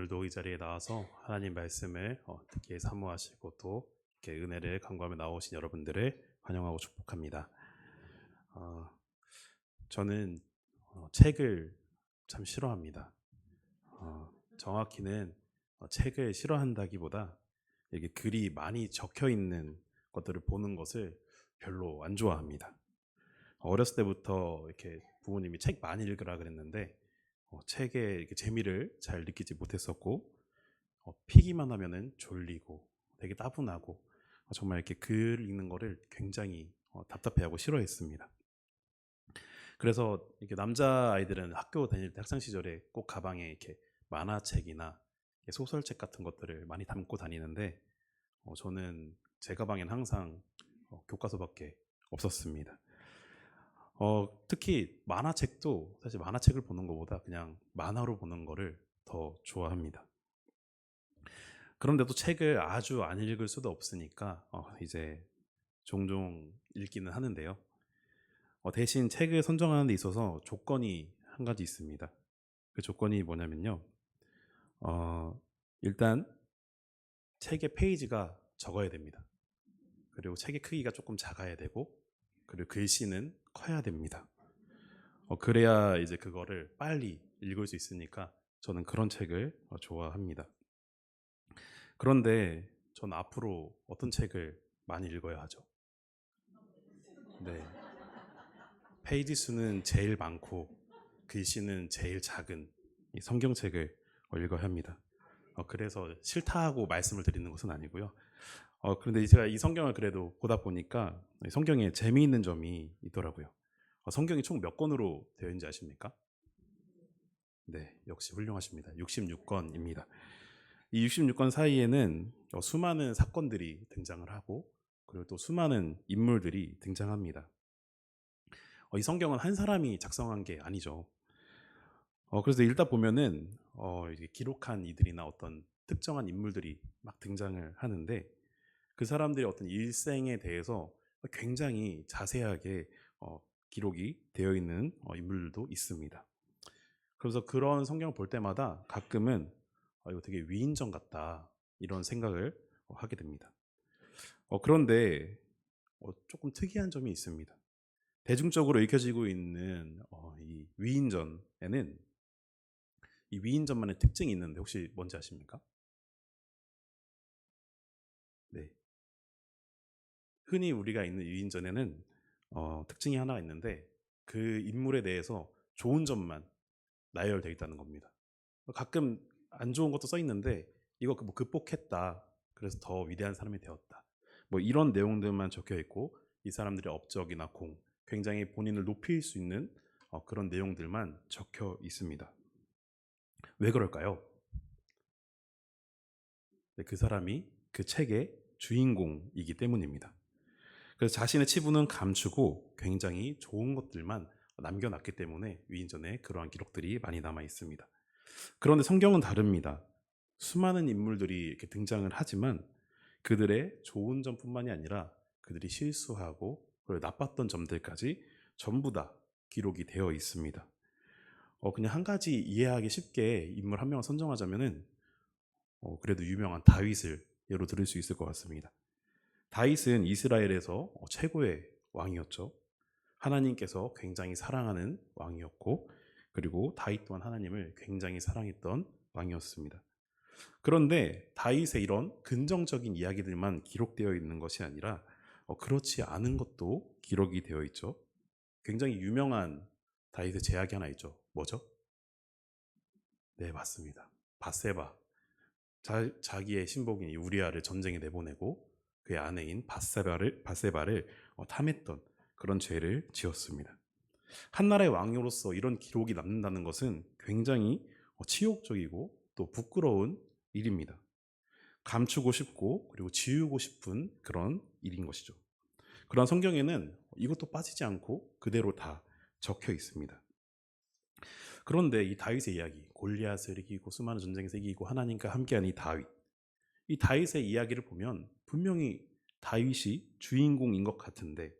오늘도 이 자리에 나와서 하나님 말씀을 듣기에 사모하시고 또 이렇게 은혜를 간구하며 나오신 여러분들을 환영하고 축복합니다. 어, 저는 책을 참 싫어합니다. 정확히는 책을 싫어한다기보다 이게 글이 많이 적혀 있는 것들을 보는 것을 별로 안 좋아합니다. 어렸을 때부터 이렇게 부모님이 책 많이 읽으라 그랬는데 책의 이렇게 재미를 잘 느끼지 못했었고 피기만 하면은 졸리고 되게 따분하고 정말 이렇게 글 읽는 거를 굉장히 답답해하고 싫어했습니다. 그래서 이렇게 남자 아이들은 학교 다닐 때 학창 시절에 꼭 가방에 이렇게 만화책이나 소설책 같은 것들을 많이 담고 다니는데 저는 제 가방엔 항상 교과서밖에 없었습니다. 특히 만화책도 사실 만화책을 보는 것보다 그냥 만화로 보는 거를 더 좋아합니다. 그런데도 책을 아주 안 읽을 수도 없으니까 이제 종종 읽기는 하는데요. 대신 책을 선정하는 데 있어서 조건이 한 가지 있습니다. 그 조건이 뭐냐면요. 일단 책의 페이지가 적어야 됩니다. 그리고 책의 크기가 조금 작아야 되고, 그리고 글씨는 커야 됩니다. 그래야 이제 그거를 빨리 읽을 수 있으니까 저는 그런 책을 좋아합니다. 그런데 전 앞으로 어떤 책을 많이 읽어야 하죠? 네. 페이지 수는 제일 많고 글씨는 제일 작은 이 성경책을 읽어야 합니다. 그래서 싫다고 말씀을 드리는 것은 아니고요. 그런데 제가 이 성경을 그래도 보다 보니까 성경에 재미있는 점이 있더라고요. 성경이 총 몇 권으로 되어 있는지 아십니까? 네, 역시 훌륭하십니다. 66권입니다. 이 66권 사이에는 수많은 사건들이 등장을 하고 그리고 또 수많은 인물들이 등장합니다. 이 성경은 한 사람이 작성한 게 아니죠. 그래서 읽다 보면은 이게 기록한 이들이나 어떤 특정한 인물들이 막 등장을 하는데 그 사람들의 어떤 일생에 대해서 굉장히 자세하게 기록이 되어 있는 인물들도 있습니다. 그래서 그런 성경을 볼 때마다 가끔은 이거 되게 위인전 같다 이런 생각을 하게 됩니다. 그런데 조금 특이한 점이 있습니다. 대중적으로 읽혀지고 있는 이 위인전에는 이 위인전만의 특징이 있는데 혹시 뭔지 아십니까? 네. 흔히 우리가 있는 위인전에는 특징이 하나 있는데 그 인물에 대해서 좋은 점만 나열되어 있다는 겁니다. 가끔 안 좋은 것도 써 있는데 이거 뭐 극복했다. 그래서 더 위대한 사람이 되었다. 뭐 이런 내용들만 적혀 있고 이 사람들의 업적이나 공, 굉장히 본인을 높일 수 있는 그런 내용들만 적혀 있습니다. 왜 그럴까요? 네, 그 사람이 그 책의 주인공이기 때문입니다. 그래서 자신의 치부는 감추고 굉장히 좋은 것들만 남겨놨기 때문에 위인전에 그러한 기록들이 많이 남아 있습니다. 그런데 성경은 다릅니다. 수많은 인물들이 이렇게 등장을 하지만 그들의 좋은 점뿐만이 아니라 그들이 실수하고 그리고 나빴던 점들까지 전부 다 기록이 되어 있습니다. 그냥 한 가지 이해하기 쉽게 인물 한 명을 선정하자면은 그래도 유명한 다윗을 예로 들을 수 있을 것 같습니다. 다윗은 이스라엘에서 최고의 왕이었죠. 하나님께서 굉장히 사랑하는 왕이었고 그리고 다윗 또한 하나님을 굉장히 사랑했던 왕이었습니다. 그런데 다윗의 이런 긍정적인 이야기들만 기록되어 있는 것이 아니라 그렇지 않은 것도 기록이 되어 있죠. 굉장히 유명한 다윗의 제약이 하나 있죠. 뭐죠? 네, 맞습니다. 밧세바. 자기의 신복인 우리아를 전쟁에 내보내고 그의 아내인 밧세바를 탐했던 그런 죄를 지었습니다. 한 나라의 왕으로서 이런 기록이 남는다는 것은 굉장히 치욕적이고 또 부끄러운 일입니다. 감추고 싶고 그리고 지우고 싶은 그런 일인 것이죠. 그러한 성경에는 이것도 빠지지 않고 그대로 다 적혀 있습니다. 그런데 이 다윗의 이야기, 골리앗을 이기고 수많은 전쟁에서 이기고 하나님과 함께한 이 다윗의 이야기를 보면 분명히 다윗이 주인공인 것 같은데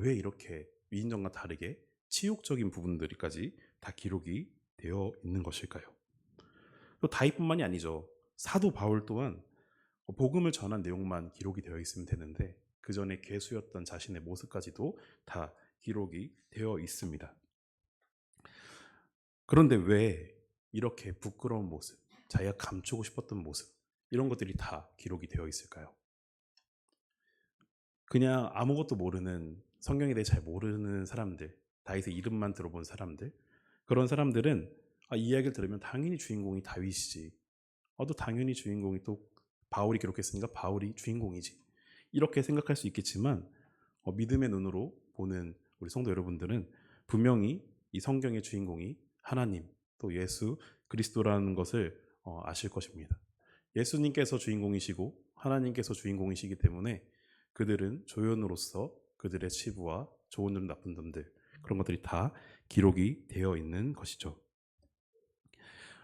왜 이렇게 위인전과 다르게 치욕적인 부분들까지 다 기록이 되어 있는 것일까요? 또 다윗뿐만이 아니죠. 사도 바울 또한 복음을 전한 내용만 기록이 되어 있으면 되는데 그 전에 괴수였던 자신의 모습까지도 다 기록이 되어 있습니다. 그런데 왜 이렇게 부끄러운 모습, 자기가 감추고 싶었던 모습, 이런 것들이 다 기록이 되어 있을까요? 그냥 아무것도 모르는, 성경에 대해 잘 모르는 사람들, 다윗의 이름만 들어본 사람들, 그런 사람들은 이 이야기를 들으면 당연히 주인공이 다윗이지, 또 당연히 주인공이 또 바울이 기록했으니까 바울이 주인공이지, 이렇게 생각할 수 있겠지만 믿음의 눈으로 보는 우리 성도 여러분들은 분명히 이 성경의 주인공이 하나님, 또 예수 그리스도라는 것을 아실 것입니다. 예수님께서 주인공이시고 하나님께서 주인공이시기 때문에 그들은 조연으로서 그들의 치부와 좋은 점 나쁜 점들, 그런 것들이 다 기록이 되어 있는 것이죠.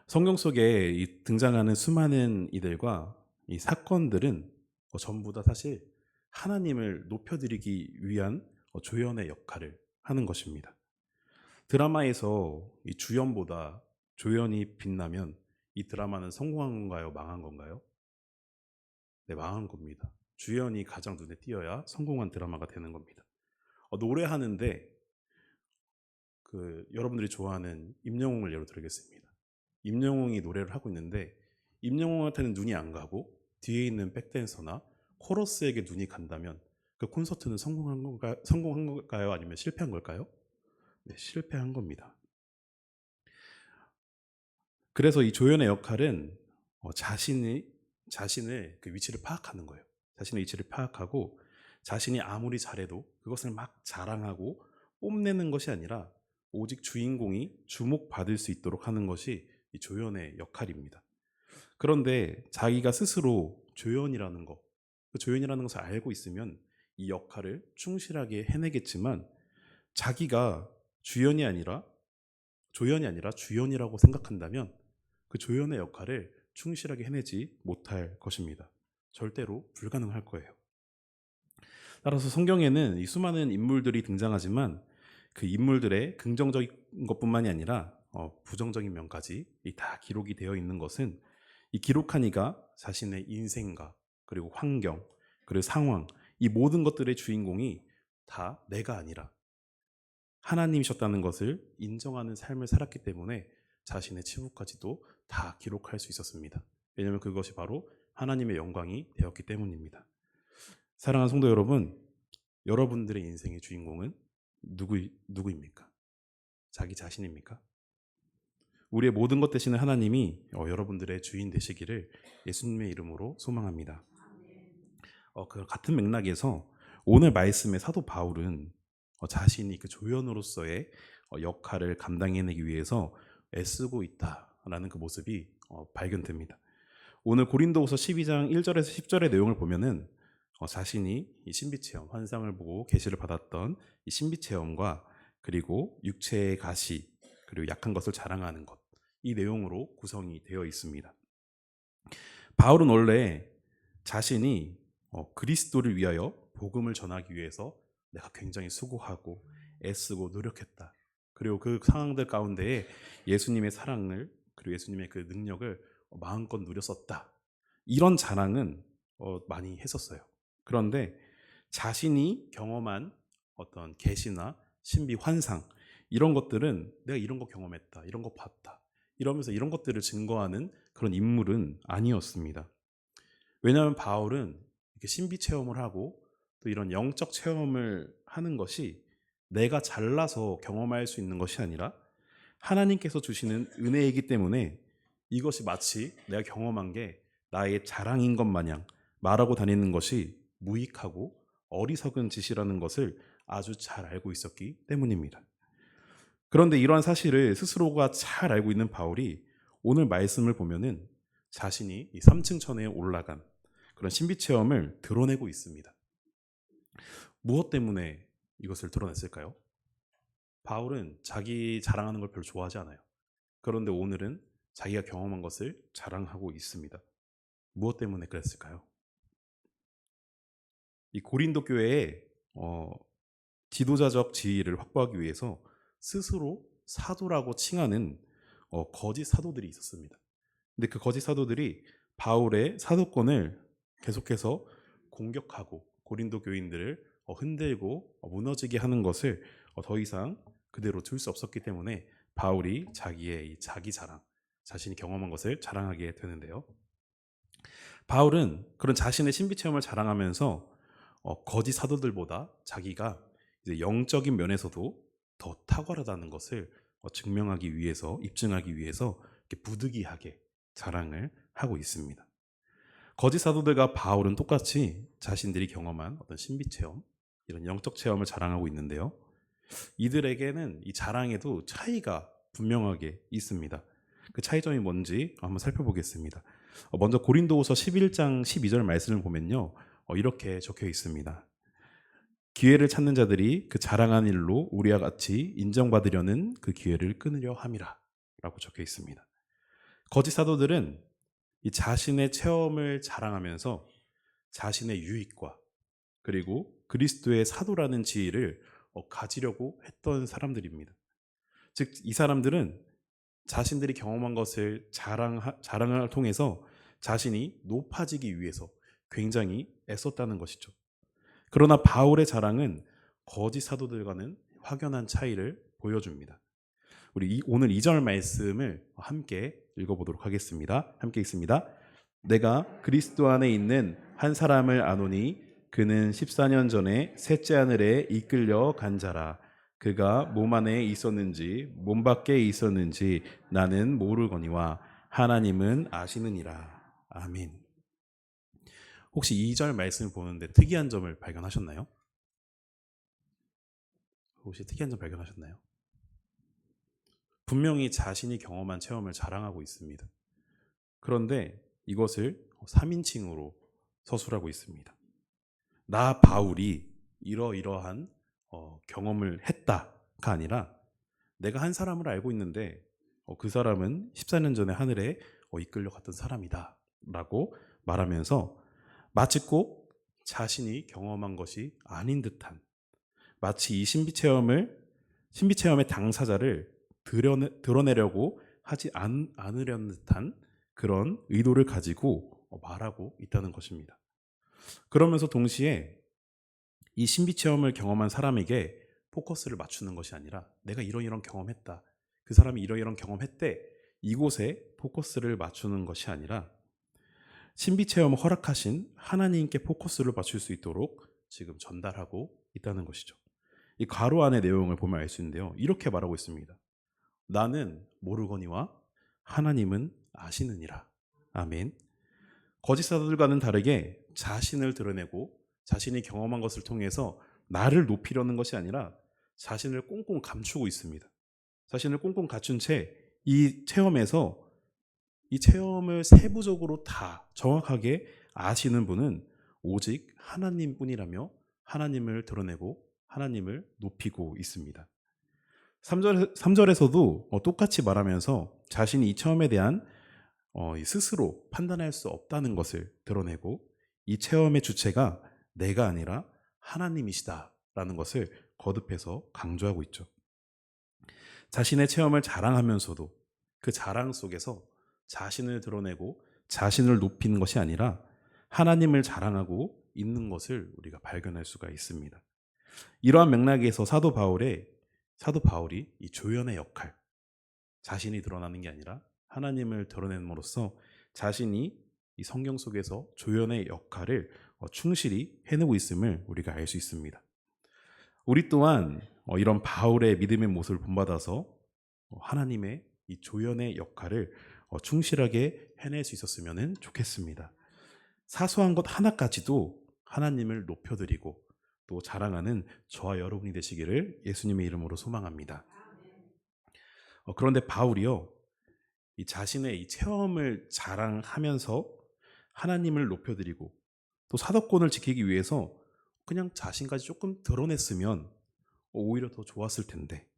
성경 속에 등장하는 수많은 이들과 이 사건들은 전부 다 사실 하나님을 높여드리기 위한 조연의 역할을 하는 것입니다. 드라마에서 이 주연보다 조연이 빛나면 이 드라마는 성공한 건가요? 망한 건가요? 네, 망한 겁니다. 주연이 가장 눈에 띄어야 성공한 드라마가 되는 겁니다. 노래하는데 여러분들이 좋아하는 임영웅을 예로 들겠습니다. 임영웅이 노래를 하고 있는데 임영웅한테는 눈이 안 가고 뒤에 있는 백댄서나 코러스에게 눈이 간다면 그 콘서트는 성공한 걸까요? 아니면 실패한 걸까요? 네, 실패한 겁니다. 그래서 이 조연의 역할은 자신의 그 위치를 파악하는 거예요. 자신의 위치를 파악하고 자신이 아무리 잘해도 그것을 막 자랑하고 뽐내는 것이 아니라 오직 주인공이 주목받을 수 있도록 하는 것이 이 조연의 역할입니다. 그런데 자기가 스스로 조연이라는 것, 그 조연이라는 것을 알고 있으면 이 역할을 충실하게 해내겠지만 자기가 조연이 아니라 주연이라고 생각한다면 그 조연의 역할을 충실하게 해내지 못할 것입니다. 절대로 불가능할 거예요. 따라서 성경에는 이 수많은 인물들이 등장하지만 그 인물들의 긍정적인 것뿐만이 아니라 부정적인 면까지 다 기록이 되어 있는 것은 이 기록한 이가 자신의 인생과 그리고 환경, 그리고 상황, 이 모든 것들의 주인공이 다 내가 아니라 하나님이셨다는 것을 인정하는 삶을 살았기 때문에 자신의 치부까지도 다 기록할 수 있었습니다. 왜냐하면 그것이 바로 하나님의 영광이 되었기 때문입니다. 사랑하는 성도 여러분, 여러분들의 인생의 주인공은 누구입니까? 자기 자신입니까? 우리의 모든 것 되시는 하나님이 여러분들의 주인 되시기를 예수님의 이름으로 소망합니다. 그 같은 맥락에서 오늘 말씀의 사도 바울은 자신이 그 조연으로서의 역할을 감당해내기 위해서 애쓰고 있다라는 그 모습이 발견됩니다. 오늘 고린도후서 12장 1절에서 10절의 내용을 보면은 자신이 이 신비체험, 환상을 보고 계시를 받았던 이 신비체험과 그리고 육체의 가시, 그리고 약한 것을 자랑하는 것, 이 내용으로 구성이 되어 있습니다. 바울은 원래 자신이 그리스도를 위하여 복음을 전하기 위해서 내가 굉장히 수고하고 애쓰고 노력했다. 그리고 그 상황들 가운데에 예수님의 사랑을, 그리고 예수님의 그 능력을 마음껏 누렸었다. 이런 자랑은 많이 했었어요. 그런데 자신이 경험한 어떤 계시나 신비 환상, 이런 것들은 내가 이런 거 경험했다, 이런 거 봤다, 이러면서 이런 것들을 증거하는 그런 인물은 아니었습니다. 왜냐하면 바울은 이렇게 신비 체험을 하고 또 이런 영적 체험을 하는 것이 내가 잘나서 경험할 수 있는 것이 아니라 하나님께서 주시는 은혜이기 때문에 이것이 마치 내가 경험한 게 나의 자랑인 것 마냥 말하고 다니는 것이 무익하고 어리석은 짓이라는 것을 아주 잘 알고 있었기 때문입니다. 그런데 이러한 사실을 스스로가 잘 알고 있는 바울이 오늘 말씀을 보면은 자신이 이 3층 천에 올라간 그런 신비 체험을 드러내고 있습니다. 무엇 때문에 이것을 드러냈을까요? 바울은 자기 자랑하는 걸 별로 좋아하지 않아요. 그런데 오늘은 자기가 경험한 것을 자랑하고 있습니다. 무엇 때문에 그랬을까요? 이 고린도 교회에 지도자적 지위를 확보하기 위해서 스스로 사도라고 칭하는 거짓 사도들이 있었습니다. 근데 그 거짓 사도들이 바울의 사도권을 계속해서 공격하고 고린도 교인들을 흔들고 무너지게 하는 것을 더 이상 그대로 둘 수 없었기 때문에 바울이 자기의 이 자기 자랑, 자신이 경험한 것을 자랑하게 되는데요. 바울은 그런 자신의 신비 체험을 자랑하면서 거짓 사도들보다 자기가 이제 영적인 면에서도 더 탁월하다는 것을 증명하기 위해서, 입증하기 위해서 이렇게 부득이하게 자랑을 하고 있습니다. 거짓 사도들과 바울은 똑같이 자신들이 경험한 어떤 신비 체험, 이런 영적 체험을 자랑하고 있는데요. 이들에게는 이 자랑에도 차이가 분명하게 있습니다. 그 차이점이 뭔지 한번 살펴보겠습니다. 먼저 고린도후서 11장 12절 말씀을 보면요, 이렇게 적혀 있습니다. 기회를 찾는 자들이 그 자랑한 일로 우리와 같이 인정받으려는 그 기회를 끊으려 함이라 라고 적혀 있습니다. 거짓 사도들은 이 자신의 체험을 자랑하면서 자신의 유익과 그리고 그리스도의 사도라는 지위를 가지려고 했던 사람들입니다. 즉, 이 사람들은 자신들이 경험한 것을 자랑을 통해서 자신이 높아지기 위해서 굉장히 애썼다는 것이죠. 그러나 바울의 자랑은 거짓 사도들과는 확연한 차이를 보여줍니다. 우리 오늘 2절 말씀을 함께 읽어보도록 하겠습니다. 함께 읽습니다. 내가 그리스도 안에 있는 한 사람을 아노니 그는 14년 전에 셋째 하늘에 이끌려 간 자라. 그가 몸 안에 있었는지 몸 밖에 있었는지 나는 모르거니와 하나님은 아시느니라. 아멘. 혹시 2절 말씀을 보는데 특이한 점을 발견하셨나요? 혹시 특이한 점 발견하셨나요? 분명히 자신이 경험한 체험을 자랑하고 있습니다. 그런데 이것을 3인칭으로 서술하고 있습니다. 나 바울이 이러이러한 경험을 했다가 아니라 내가 한 사람을 알고 있는데 그 사람은 14년 전에 하늘에 이끌려 갔던 사람이다 라고 말하면서 마치 꼭 자신이 경험한 것이 아닌 듯한, 마치 이 신비체험의 당사자를 드러내려고 하지 않으려는 듯한 그런 의도를 가지고 말하고 있다는 것입니다. 그러면서 동시에 이 신비체험을 경험한 사람에게 포커스를 맞추는 것이 아니라 내가 이런 경험했다, 그 사람이 이런 경험했대, 이곳에 포커스를 맞추는 것이 아니라 신비체험을 허락하신 하나님께 포커스를 맞출 수 있도록 지금 전달하고 있다는 것이죠. 이 괄호 안의 내용을 보면 알 수 있는데요, 이렇게 말하고 있습니다. 나는 모르거니와 하나님은 아시느니라. 아멘. 거짓 사도들과는 다르게 자신을 드러내고 자신이 경험한 것을 통해서 나를 높이려는 것이 아니라 자신을 꽁꽁 감추고 있습니다. 자신을 꽁꽁 갖춘 채 이 체험을 세부적으로 다 정확하게 아시는 분은 오직 하나님뿐이라며 하나님을 드러내고 하나님을 높이고 있습니다. 3절에서도 똑같이 말하면서 자신이 이 체험에 대한 스스로 판단할 수 없다는 것을 드러내고 이 체험의 주체가 내가 아니라 하나님이시다라는 것을 거듭해서 강조하고 있죠. 자신의 체험을 자랑하면서도 그 자랑 속에서 자신을 드러내고 자신을 높이는 것이 아니라 하나님을 자랑하고 있는 것을 우리가 발견할 수가 있습니다. 이러한 맥락에서 사도 바울이 이 조연의 역할, 자신이 드러나는 게 아니라 하나님을 드러냄으로써 자신이 이 성경 속에서 조연의 역할을 충실히 해내고 있음을 우리가 알 수 있습니다. 우리 또한 이런 바울의 믿음의 모습을 본받아서 하나님의 이 조연의 역할을 충실하게 해낼 수 있었으면 좋겠습니다. 사소한 것 하나까지도 하나님을 높여드리고 또 자랑하는 저와 여러분이 되시기를 예수님의 이름으로 소망합니다. 그런데 바울이요, 이 자신의 이 체험을 자랑하면서 하나님을 높여드리고 또 사도권을 지키기 위해서 그냥 자신까지 조금 드러냈으면 오히려 더 좋았을 텐데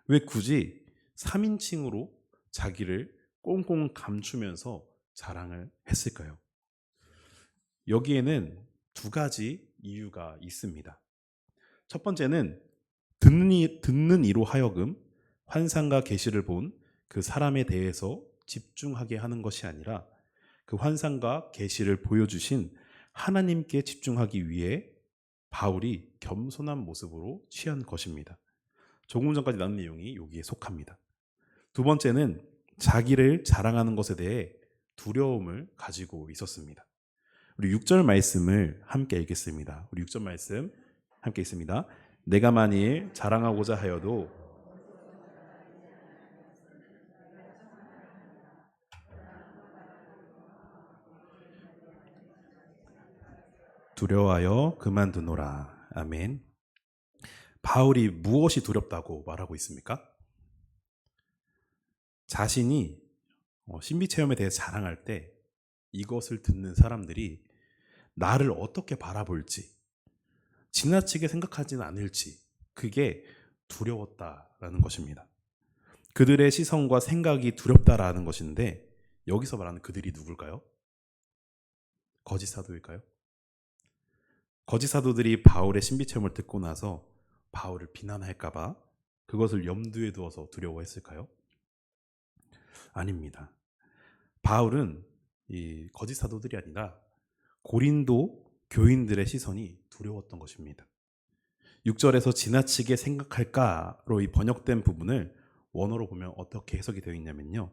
왜 굳이 3인칭으로 자기를 꽁꽁 감추면서 자랑을 했을까요? 여기에는 두 가지 이유가 있습니다. 첫 번째는 듣는 이로 하여금 환상과 계시를 본 그 사람에 대해서 집중하게 하는 것이 아니라 그 환상과 계시를 보여주신 하나님께 집중하기 위해 바울이 겸손한 모습으로 취한 것입니다. 조금 전까지 나눈 내용이 여기에 속합니다. 두 번째는 자기를 자랑하는 것에 대해 두려움을 가지고 있었습니다. 우리 6절 말씀을 함께 읽겠습니다. 우리 6절 말씀 함께 읽습니다. 내가 만일 자랑하고자 하여도 두려워하여 그만두노라. 아멘. 바울이 무엇이 두렵다고 말하고 있습니까? 자신이 신비체험에 대해 자랑할 때 이것을 듣는 사람들이 나를 어떻게 바라볼지, 지나치게 생각하지는 않을지, 그게 두려웠다라는 것입니다. 그들의 시선과 생각이 두렵다라는 것인데, 여기서 말하는 그들이 누굴까요? 거짓 사도일까요? 거짓 사도들이 바울의 신비체험을 듣고 나서 바울을 비난할까봐 그것을 염두에 두어서 두려워했을까요? 아닙니다. 바울은 이 거짓 사도들이 아니라 고린도 교인들의 시선이 두려웠던 것입니다. 6절에서 지나치게 생각할까로 이 번역된 부분을 원어로 보면 어떻게 해석이 되어 있냐면요.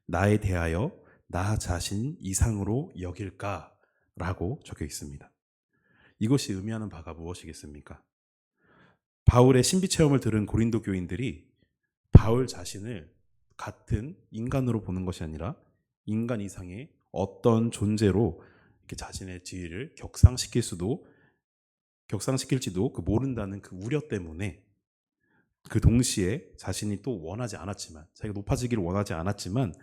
나에 대하여 나 자신 이상으로 여길까? 라고 적혀 있습니다. 이것이 의미하는 바가 무엇이겠습니까? 바울의 신비체험을 들은 고린도 교인들이 바울 자신을 같은 인간으로 보는 것이 아니라 인간 이상의 어떤 존재로 이렇게 자신의 지위를 격상시킬지도 모른다는 그 우려 때문에 그 동시에 자신이 또 원하지 않았지만, 자기가 높아지기를 원하지 않았지만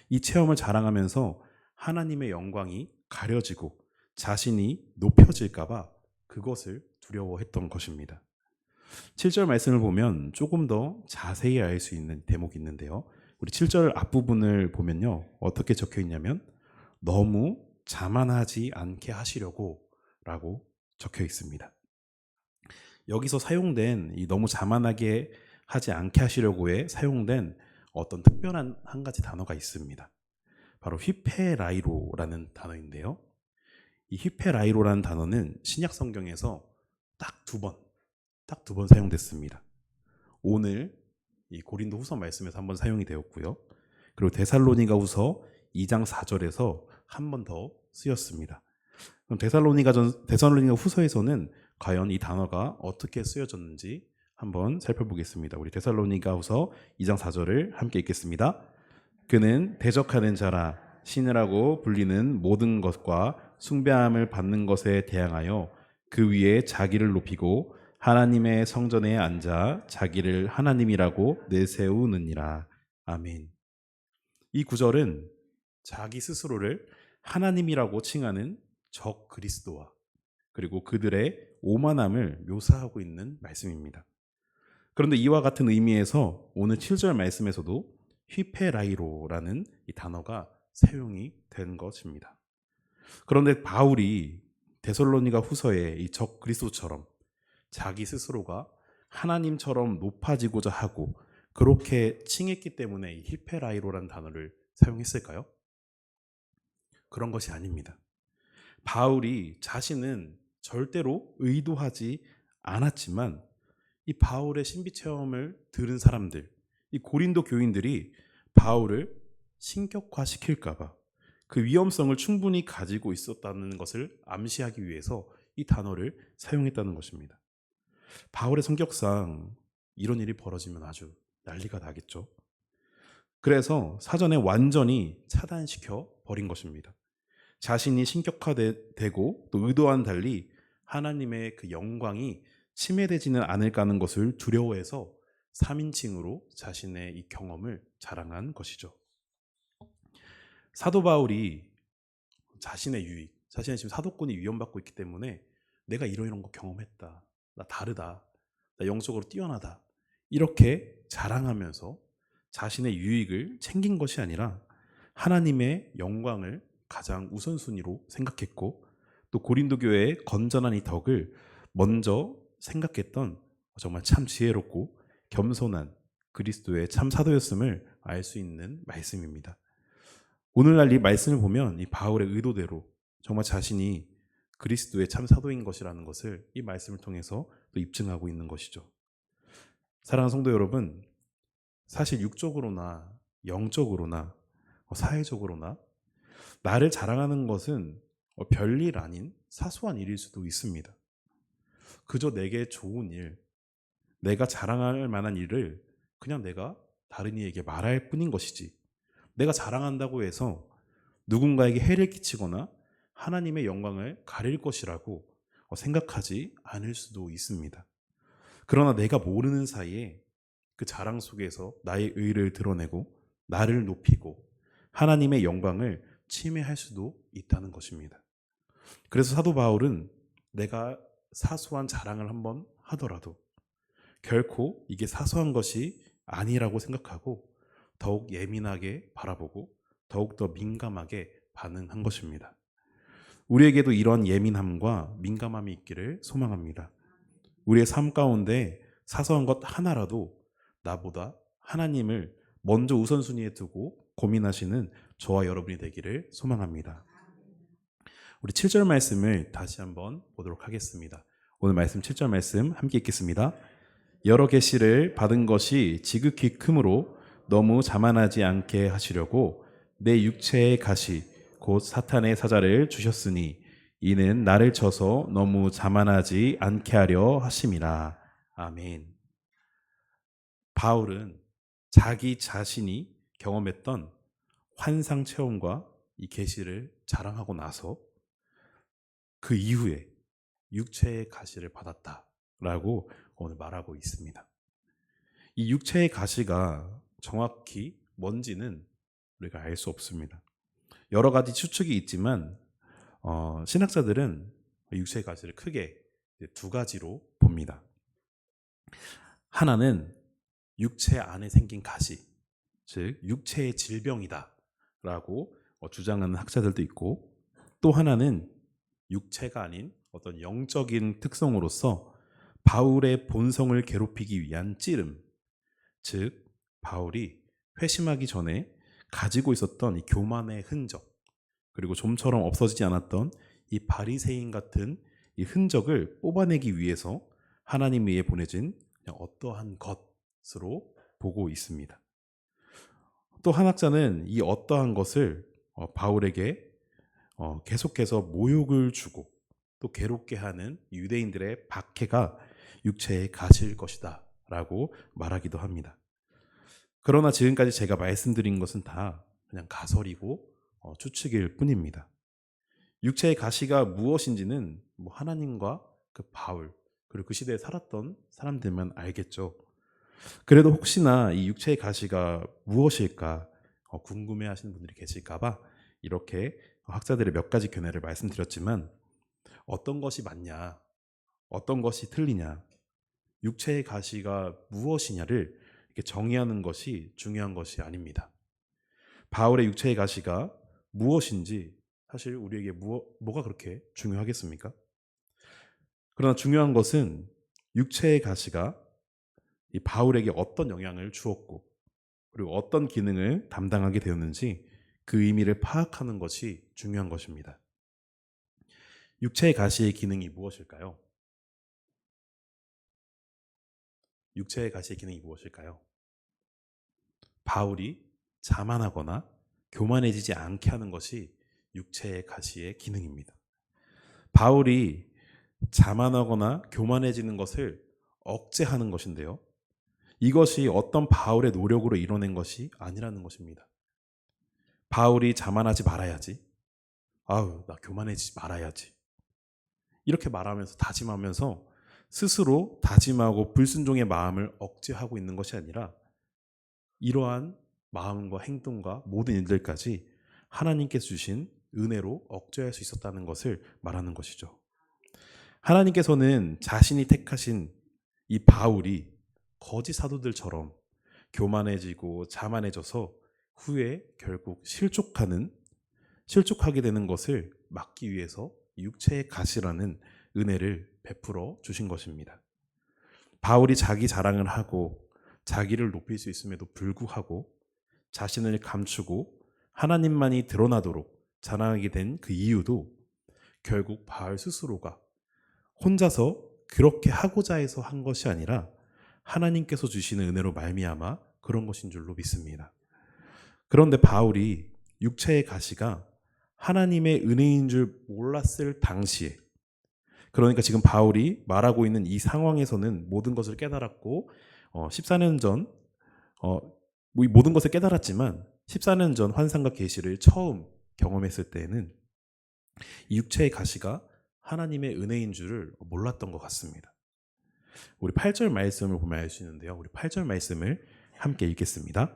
이 체험을 자랑하면서 하나님의 영광이 가려지고 자신이 높여질까봐 그것을 두려워했던 것입니다. 7절 말씀을 보면 조금 더 자세히 알 수 있는 대목이 있는데요. 우리 7절 앞부분을 보면요. 어떻게 적혀 있냐면 너무 자만하지 않게 하시려고 라고 적혀 있습니다. 여기서 사용된 이 너무 자만하게 하지 않게 하시려고에 사용된 어떤 특별한 한 가지 단어가 있습니다. 바로 휘페라이로라는 단어인데요. 이 휘페라이로라는 단어는 신약 성경에서 딱 두 번 사용됐습니다. 오늘 이 고린도 후서 말씀에서 한 번 사용이 되었고요. 그리고 데살로니가 후서 2장 4절에서 한 번 더 쓰였습니다. 그럼 데살로니가 후서에서는 과연 이 단어가 어떻게 쓰여졌는지 한번 살펴보겠습니다. 우리 데살로니가 후서 2장 4절을 함께 읽겠습니다. 그는 대적하는 자라 신이라고 불리는 모든 것과 숭배함을 받는 것에 대항하여 그 위에 자기를 높이고 하나님의 성전에 앉아 자기를 하나님이라고 내세우느니라. 아멘. 이 구절은 자기 스스로를 하나님이라고 칭하는 적 그리스도와 그리고 그들의 오만함을 묘사하고 있는 말씀입니다. 그런데 이와 같은 의미에서 오늘 7절 말씀에서도 휘페라이로라는 이 단어가 사용이 된 것입니다. 그런데 바울이 데살로니가 후서의 이 적 그리스도처럼 자기 스스로가 하나님처럼 높아지고자 하고 그렇게 칭했기 때문에 이 휘페라이로라는 단어를 사용했을까요? 그런 것이 아닙니다. 바울이 자신은 절대로 의도하지 않았지만 이 바울의 신비 체험을 들은 사람들, 이 고린도 교인들이 바울을 신격화시킬까봐 그 위험성을 충분히 가지고 있었다는 것을 암시하기 위해서 이 단어를 사용했다는 것입니다. 바울의 성격상 이런 일이 벌어지면 아주 난리가 나겠죠. 그래서 사전에 완전히 차단시켜 버린 것입니다. 자신이 신격화되고 또 의도와는 달리 하나님의 그 영광이 침해되지는 않을까 하는 것을 두려워해서 3인칭으로 자신의 이 경험을 자랑한 것이죠. 사도 바울이 자신의 유익, 자신의 지금 사도권이 위험받고 있기 때문에 내가 이런 거 경험했다, 나 다르다, 나 영적으로 뛰어나다 이렇게 자랑하면서 자신의 유익을 챙긴 것이 아니라 하나님의 영광을 가장 우선순위로 생각했고 또 고린도 교회의 건전한 이 덕을 먼저 생각했던 정말 참 지혜롭고 겸손한 그리스도의 참 사도였음을 알 수 있는 말씀입니다. 오늘날 이 말씀을 보면 이 바울의 의도대로 정말 자신이 그리스도의 참 사도인 것이라는 것을 이 말씀을 통해서 또 입증하고 있는 것이죠. 사랑하는 성도 여러분, 사실 육적으로나 영적으로나 사회적으로나 나를 자랑하는 것은 별일 아닌 사소한 일일 수도 있습니다. 그저 내게 좋은 일, 내가 자랑할 만한 일을 그냥 내가 다른 이에게 말할 뿐인 것이지, 내가 자랑한다고 해서 누군가에게 해를 끼치거나 하나님의 영광을 가릴 것이라고 생각하지 않을 수도 있습니다. 그러나 내가 모르는 사이에 그 자랑 속에서 나의 의를 드러내고 나를 높이고 하나님의 영광을 침해할 수도 있다는 것입니다. 그래서 사도 바울은 내가 사소한 자랑을 한번 하더라도 결코 이게 사소한 것이 아니라고 생각하고 더욱 예민하게 바라보고 더욱더 민감하게 반응한 것입니다. 우리에게도 이런 예민함과 민감함이 있기를 소망합니다. 우리의 삶 가운데 사소한 것 하나라도 나보다 하나님을 먼저 우선순위에 두고 고민하시는 저와 여러분이 되기를 소망합니다. 우리 7절 말씀을 다시 한번 보도록 하겠습니다. 오늘 말씀 7절 말씀 함께 읽겠습니다. 여러 계시를 받은 것이 지극히 크므로 너무 자만하지 않게 하시려고 내 육체의 가시 곧 사탄의 사자를 주셨으니 이는 나를 쳐서 너무 자만하지 않게 하려 하심이라. 아멘. 바울은 자기 자신이 경험했던 환상 체험과 이 계시를 자랑하고 나서 그 이후에 육체의 가시를 받았다라고 오늘 말하고 있습니다. 이 육체의 가시가 정확히 뭔지는 우리가 알 수 없습니다. 여러 가지 추측이 있지만 신학자들은 육체의 가시를 크게 두 가지로 봅니다. 하나는 육체 안에 생긴 가시, 즉 육체의 질병이다 라고 주장하는 학자들도 있고, 또 하나는 육체가 아닌 어떤 영적인 특성으로서 바울의 본성을 괴롭히기 위한 찌름, 즉 바울이 회심하기 전에 가지고 있었던 이 교만의 흔적, 그리고 좀처럼 없어지지 않았던 이 바리새인 같은 이 흔적을 뽑아내기 위해서 하나님에 의해 보내진 어떠한 것으로 보고 있습니다. 또 한 학자는 이 어떠한 것을 바울에게 계속해서 모욕을 주고 또 괴롭게 하는 유대인들의 박해가 육체의 가시일 것이다 라고 말하기도 합니다. 그러나 지금까지 제가 말씀드린 것은 다 그냥 가설이고 추측일 뿐입니다. 육체의 가시가 무엇인지는 하나님과 그 바울 그리고 그 시대에 살았던 사람들만 알겠죠. 그래도 혹시나 이 육체의 가시가 무엇일까 궁금해하시는 분들이 계실까봐 이렇게 학자들의 몇 가지 견해를 말씀드렸지만, 어떤 것이 맞냐, 어떤 것이 틀리냐, 육체의 가시가 무엇이냐를 이렇게 정의하는 것이 중요한 것이 아닙니다. 바울의 육체의 가시가 무엇인지 사실 우리에게 뭐가 그렇게 중요하겠습니까? 그러나 중요한 것은 육체의 가시가 이 바울에게 어떤 영향을 주었고 그리고 어떤 기능을 담당하게 되었는지 그 의미를 파악하는 것이 중요한 것입니다. 육체의 가시의 기능이 무엇일까요? 육체의 가시의 기능이 무엇일까요? 바울이 자만하거나 교만해지지 않게 하는 것이 육체의 가시의 기능입니다. 바울이 자만하거나 교만해지는 것을 억제하는 것인데요, 이것이 어떤 바울의 노력으로 이뤄낸 것이 아니라는 것입니다. 바울이 자만하지 말아야지, 나 교만해지지 말아야지, 이렇게 말하면서 다짐하면서 스스로 다짐하고 불순종의 마음을 억제하고 있는 것이 아니라 이러한 마음과 행동과 모든 일들까지 하나님께서 주신 은혜로 억제할 수 있었다는 것을 말하는 것이죠. 하나님께서는 자신이 택하신 이 바울이 거짓 사도들처럼 교만해지고 자만해져서 후에 결국 실족하게 되는 것을 막기 위해서 육체의 가시라는 은혜를 베풀어 주신 것입니다. 바울이 자기 자랑을 하고 자기를 높일 수 있음에도 불구하고 자신을 감추고 하나님만이 드러나도록 자랑하게 된 그 이유도 결국 바울 스스로가 혼자서 그렇게 하고자 해서 한 것이 아니라 하나님께서 주시는 은혜로 말미암아 그런 것인 줄로 믿습니다. 그런데 바울이 육체의 가시가 하나님의 은혜인 줄 몰랐을 당시에, 그러니까 지금 바울이 말하고 있는 이 상황에서는 모든 것을 깨달았고 14년 전 모든 것을 깨달았지만 14년 전 환상과 계시를 처음 경험했을 때에는 이 육체의 가시가 하나님의 은혜인 줄을 몰랐던 것 같습니다. 우리 8절 말씀을 보면 알 수 있는데요. 우리 8절 말씀을 함께 읽겠습니다.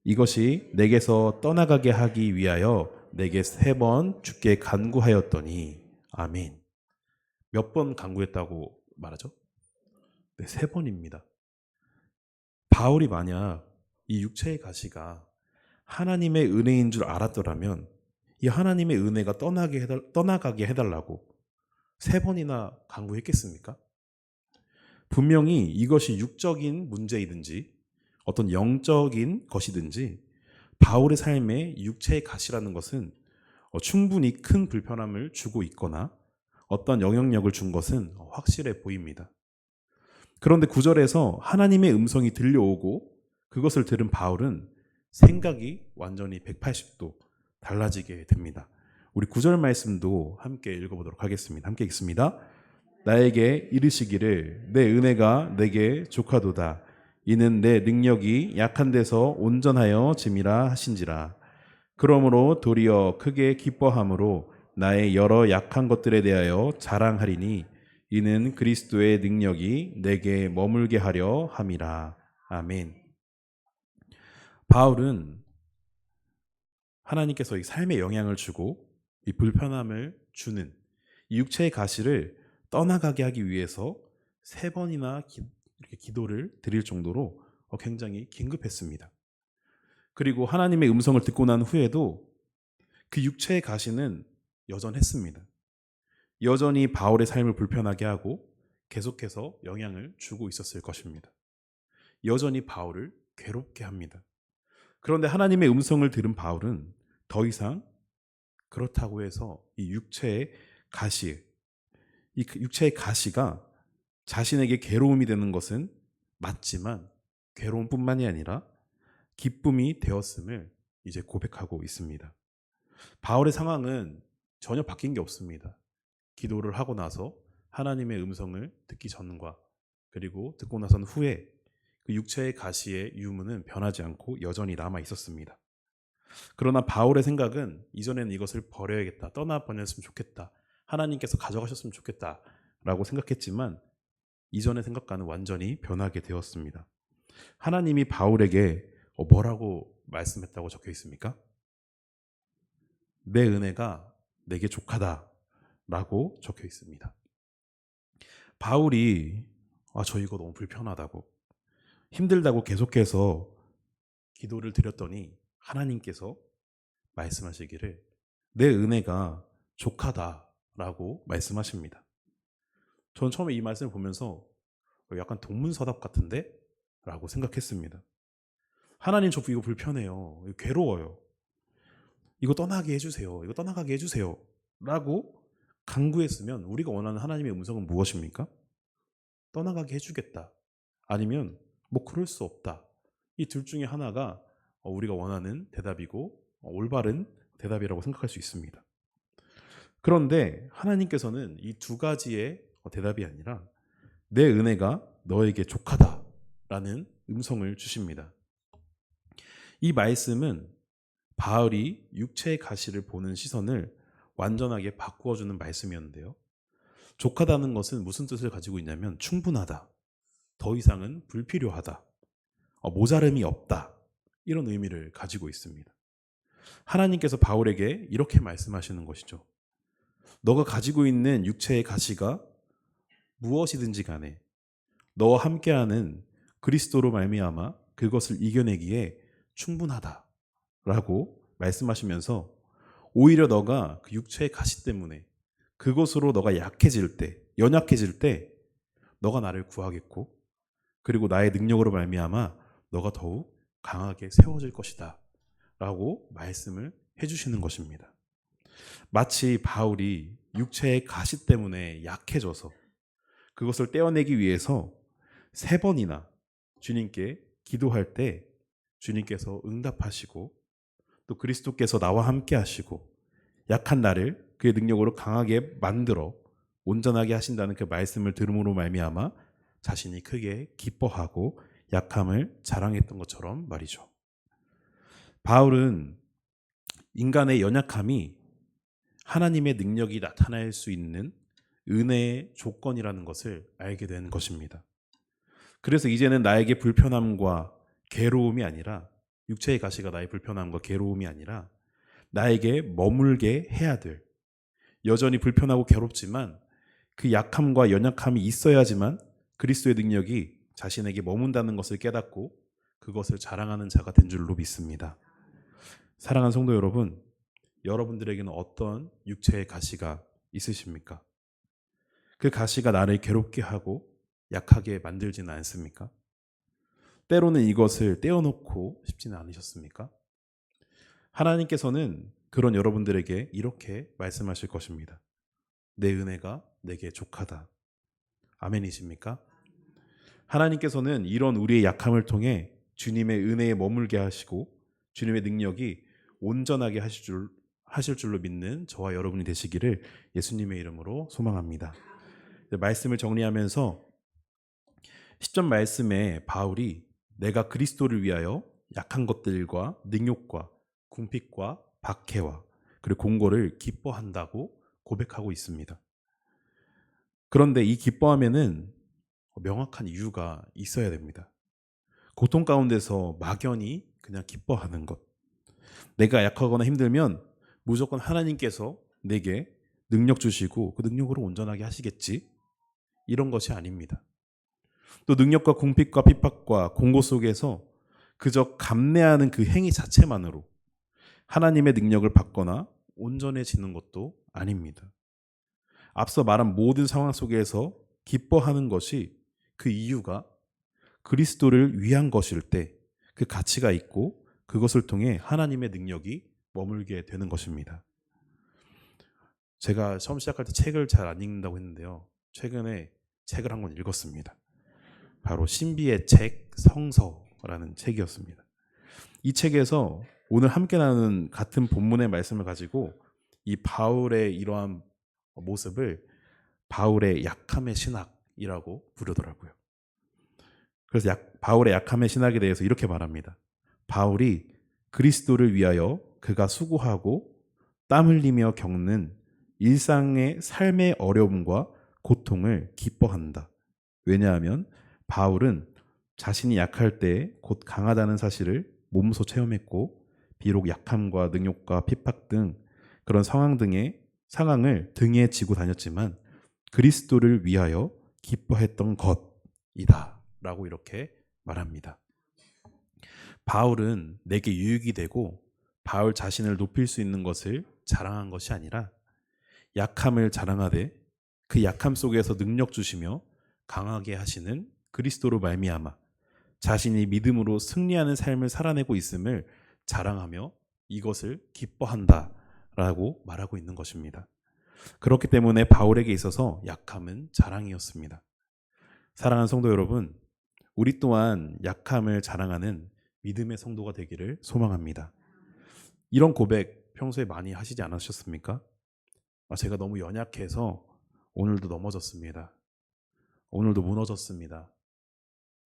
이것이 내게서 떠나가게 하기 위하여 내게 3번 주께 간구하였더니 아멘. 몇 번 간구했다고 말하죠? 네, 3번입니다. 바울이 만약 이 육체의 가시가 하나님의 은혜인 줄 알았더라면 이 하나님의 은혜가 떠나가게 해달라고 3번이나 간구했겠습니까? 분명히 이것이 육적인 문제이든지 어떤 영적인 것이든지 바울의 삶에 육체의 가시라는 것은 충분히 큰 불편함을 주고 있거나 어떤 영향력을 준 것은 확실해 보입니다. 그런데 9절에서 하나님의 음성이 들려오고 그것을 들은 바울은 생각이 완전히 180도 달라지게 됩니다. 우리 9절 말씀도 함께 읽어보도록 하겠습니다. 함께 읽습니다. 나에게 이르시기를 내 은혜가 내게 족하도다. 이는 내 능력이 약한 데서 온전하여 짐이라 하신지라. 그러므로 도리어 크게 기뻐함으로 나의 여러 약한 것들에 대하여 자랑하리니 이는 그리스도의 능력이 내게 머물게 하려 함이라. 아멘. 바울은 하나님께서 이 삶에 영향을 주고 이 불편함을 주는 이 육체의 가시를 떠나가게 하기 위해서 3번이나 이렇게 기도를 드릴 정도로 굉장히 긴급했습니다. 그리고 하나님의 음성을 듣고 난 후에도 그 육체의 가시는 여전했습니다. 여전히 바울의 삶을 불편하게 하고 계속해서 영향을 주고 있었을 것입니다. 여전히 바울을 괴롭게 합니다. 그런데 하나님의 음성을 들은 바울은 더 이상 그렇다고 해서 이 육체의 가시가 자신에게 괴로움이 되는 것은 맞지만 괴로움뿐만이 아니라 기쁨이 되었음을 이제 고백하고 있습니다. 바울의 상황은 전혀 바뀐 게 없습니다. 기도를 하고 나서 하나님의 음성을 듣기 전과 그리고 듣고 나선 후에 그 육체의 가시의 유무는 변하지 않고 여전히 남아 있었습니다. 그러나 바울의 생각은 이전에는 이것을 버려야겠다, 떠나보냈으면 좋겠다, 하나님께서 가져가셨으면 좋겠다 라고 생각했지만 이전의 생각과는 완전히 변하게 되었습니다. 하나님이 바울에게 뭐라고 말씀했다고 적혀 있습니까? 내 은혜가 내게 족하다 라고 적혀 있습니다. 바울이 저 이거 너무 불편하다고 힘들다고 계속해서 기도를 드렸더니 하나님께서 말씀하시기를 내 은혜가 족하다라고 말씀하십니다. 저는 처음에 이 말씀을 보면서 약간 동문서답 같은데? 라고 생각했습니다. 하나님 저 이거 불편해요. 이거 괴로워요. 이거 떠나게 해주세요. 이거 떠나가게 해주세요. 라고 간구했으면 우리가 원하는 하나님의 음성은 무엇입니까? 떠나가게 해주겠다. 아니면 그럴 수 없다. 이 둘 중에 하나가 우리가 원하는 대답이고 올바른 대답이라고 생각할 수 있습니다. 그런데 하나님께서는 이 2가지의 대답이 아니라 내 은혜가 너에게 족하다라는 음성을 주십니다. 이 말씀은 바울이 육체의 가시를 보는 시선을 완전하게 바꾸어주는 말씀이었는데요. 족하다는 것은 무슨 뜻을 가지고 있냐면 충분하다, 더 이상은 불필요하다, 모자름이 없다, 이런 의미를 가지고 있습니다. 하나님께서 바울에게 이렇게 말씀하시는 것이죠. 너가 가지고 있는 육체의 가시가 무엇이든지 간에 너와 함께하는 그리스도로 말미암아 그것을 이겨내기에 충분하다라고 말씀하시면서 오히려 너가 그 육체의 가시 때문에 그것으로 너가 약해질 때, 연약해질 때 너가 나를 구하겠고 그리고 나의 능력으로 말미암아 너가 더욱 강하게 세워질 것이다 라고 말씀을 해주시는 것입니다. 마치 바울이 육체의 가시 때문에 약해져서 그것을 떼어내기 위해서 3번이나 주님께 기도할 때 주님께서 응답하시고 또 그리스도께서 나와 함께 하시고 약한 나를 그의 능력으로 강하게 만들어 온전하게 하신다는 그 말씀을 들음으로 말미암아 자신이 크게 기뻐하고 약함을 자랑했던 것처럼 말이죠. 바울은 인간의 연약함이 하나님의 능력이 나타날 수 있는 은혜의 조건이라는 것을 알게 된 것입니다. 그래서 이제는 나에게 불편함과 괴로움이 아니라, 육체의 가시가 나의 불편함과 괴로움이 아니라 나에게 머물게 해야 될, 여전히 불편하고 괴롭지만 그 약함과 연약함이 있어야지만 그리스도의 능력이 자신에게 머문다는 것을 깨닫고 그것을 자랑하는 자가 된 줄로 믿습니다. 사랑하는 성도 여러분, 여러분들에게는 어떤 육체의 가시가 있으십니까? 그 가시가 나를 괴롭게 하고 약하게 만들지는 않습니까? 때로는 이것을 떼어놓고 싶지는 않으셨습니까? 하나님께서는 그런 여러분들에게 이렇게 말씀하실 것입니다. 내 은혜가 내게 족하다. 아멘이십니까? 하나님께서는 이런 우리의 약함을 통해 주님의 은혜에 머물게 하시고 주님의 능력이 온전하게 하실 줄로 믿는 저와 여러분이 되시기를 예수님의 이름으로 소망합니다. 말씀을 정리하면서 10절 말씀에 바울이 내가 그리스도를 위하여 약한 것들과 능욕과 궁핍과 박해와 그리고 공고를 기뻐한다고 고백하고 있습니다. 그런데 이 기뻐함에는 명확한 이유가 있어야 됩니다. 고통 가운데서 막연히 그냥 기뻐하는 것. 내가 약하거나 힘들면 무조건 하나님께서 내게 능력 주시고 그 능력으로 온전하게 하시겠지. 이런 것이 아닙니다. 또 능력과 궁핍과 핍박과 공고 속에서 그저 감내하는 그 행위 자체만으로 하나님의 능력을 받거나 온전해지는 것도 아닙니다. 앞서 말한 모든 상황 속에서 기뻐하는 것이 그 이유가 그리스도를 위한 것일 때 그 가치가 있고 그것을 통해 하나님의 능력이 머물게 되는 것입니다. 제가 처음 시작할 때 책을 잘 안 읽는다고 했는데요. 최근에 책을 한 권 읽었습니다. 바로 신비의 책 성서라는 책이었습니다. 이 책에서 오늘 함께 나누는 같은 본문의 말씀을 가지고 이 바울의 이러한 모습을 바울의 약함의 신학이라고 부르더라고요. 그래서 바울의 약함의 신학에 대해서 이렇게 말합니다. 바울이 그리스도를 위하여 그가 수고하고 땀 흘리며 겪는 일상의 삶의 어려움과 고통을 기뻐한다. 왜냐하면 바울은 자신이 약할 때 곧 강하다는 사실을 몸소 체험했고 비록 약함과 능욕과 핍박 등 그런 상황을 등에 지고 다녔지만 그리스도를 위하여 기뻐했던 것이다 라고 이렇게 말합니다. 바울은 내게 유익이 되고 바울 자신을 높일 수 있는 것을 자랑한 것이 아니라 약함을 자랑하되 그 약함 속에서 능력 주시며 강하게 하시는 그리스도로 말미암아 자신이 믿음으로 승리하는 삶을 살아내고 있음을 자랑하며 이것을 기뻐한다라고 말하고 있는 것입니다. 그렇기 때문에 바울에게 있어서 약함은 자랑이었습니다. 사랑하는 성도 여러분, 우리 또한 약함을 자랑하는 믿음의 성도가 되기를 소망합니다. 이런 고백 평소에 많이 하시지 않으셨습니까? 제가 너무 연약해서 오늘도 넘어졌습니다. 오늘도 무너졌습니다.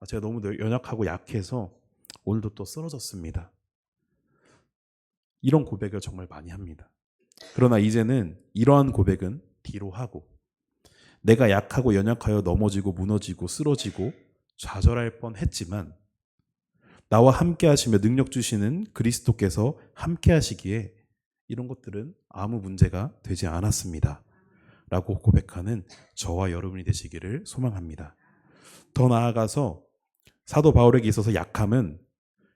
제가 너무 연약하고 약해서 오늘도 또 쓰러졌습니다. 이런 고백을 정말 많이 합니다. 그러나 이제는 이러한 고백은 뒤로 하고 내가 약하고 연약하여 넘어지고 무너지고 쓰러지고 좌절할 뻔했지만 나와 함께 하시며 능력 주시는 그리스도께서 함께 하시기에 이런 것들은 아무 문제가 되지 않았습니다. 라고 고백하는 저와 여러분이 되시기를 소망합니다. 더 나아가서 사도 바울에게 있어서 약함은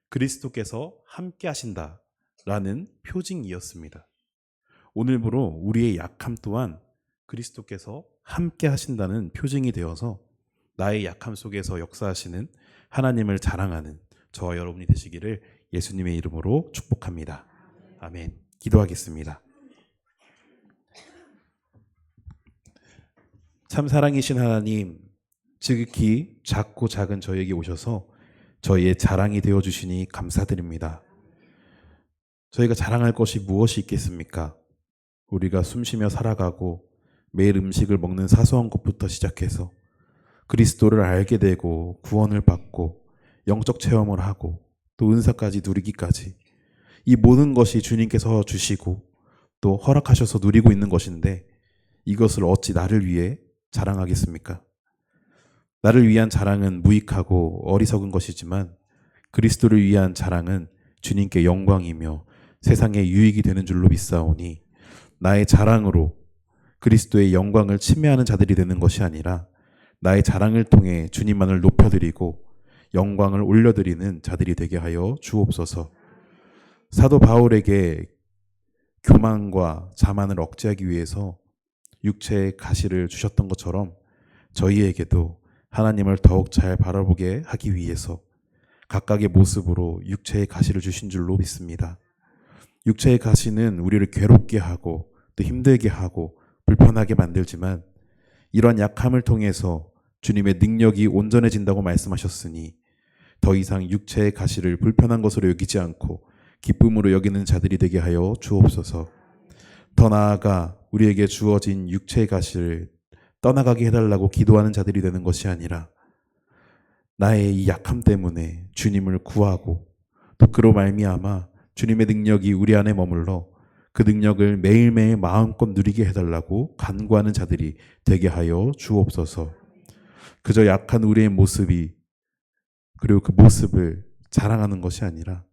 그리스도께서 함께 하신다라는 표징이었습니다. 오늘부로 우리의 약함 또한 그리스도께서 함께 하신다는 표징이 되어서 나의 약함 속에서 역사하시는 하나님을 자랑하는 저와 여러분이 되시기를 예수님의 이름으로 축복합니다. 아멘. 기도하겠습니다. 참 사랑이신 하나님, 지극히 작고 작은 저에게 오셔서 저희의 자랑이 되어주시니 감사드립니다. 저희가 자랑할 것이 무엇이 있겠습니까? 우리가 숨쉬며 살아가고 매일 음식을 먹는 사소한 것부터 시작해서 그리스도를 알게 되고 구원을 받고 영적 체험을 하고 또 은사까지 누리기까지 이 모든 것이 주님께서 주시고 또 허락하셔서 누리고 있는 것인데 이것을 어찌 나를 위해 자랑하겠습니까? 나를 위한 자랑은 무익하고 어리석은 것이지만 그리스도를 위한 자랑은 주님께 영광이며 세상에 유익이 되는 줄로 믿사오니 나의 자랑으로 그리스도의 영광을 침해하는 자들이 되는 것이 아니라 나의 자랑을 통해 주님만을 높여드리고 영광을 올려드리는 자들이 되게 하여 주옵소서. 사도 바울에게 교만과 자만을 억제하기 위해서 육체의 가시를 주셨던 것처럼 저희에게도 하나님을 더욱 잘 바라보게 하기 위해서 각각의 모습으로 육체의 가시를 주신 줄로 믿습니다. 육체의 가시는 우리를 괴롭게 하고 또 힘들게 하고 불편하게 만들지만 이러한 약함을 통해서 주님의 능력이 온전해진다고 말씀하셨으니 더 이상 육체의 가시를 불편한 것으로 여기지 않고 기쁨으로 여기는 자들이 되게 하여 주옵소서. 더 나아가 우리에게 주어진 육체의 가시를 떠나가게 해달라고 기도하는 자들이 되는 것이 아니라 나의 이 약함 때문에 주님을 구하고 또 그로 말미암아 주님의 능력이 우리 안에 머물러 그 능력을 매일매일 마음껏 누리게 해달라고 간구하는 자들이 되게 하여 주옵소서. 그저 약한 우리의 모습이 그리고 그 모습을 자랑하는 것이 아니라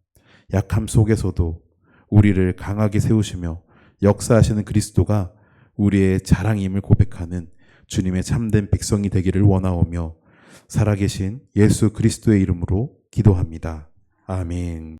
약함 속에서도 우리를 강하게 세우시며 역사하시는 그리스도가 우리의 자랑임을 고백하는 주님의 참된 백성이 되기를 원하오며 살아계신 예수 그리스도의 이름으로 기도합니다. 아멘.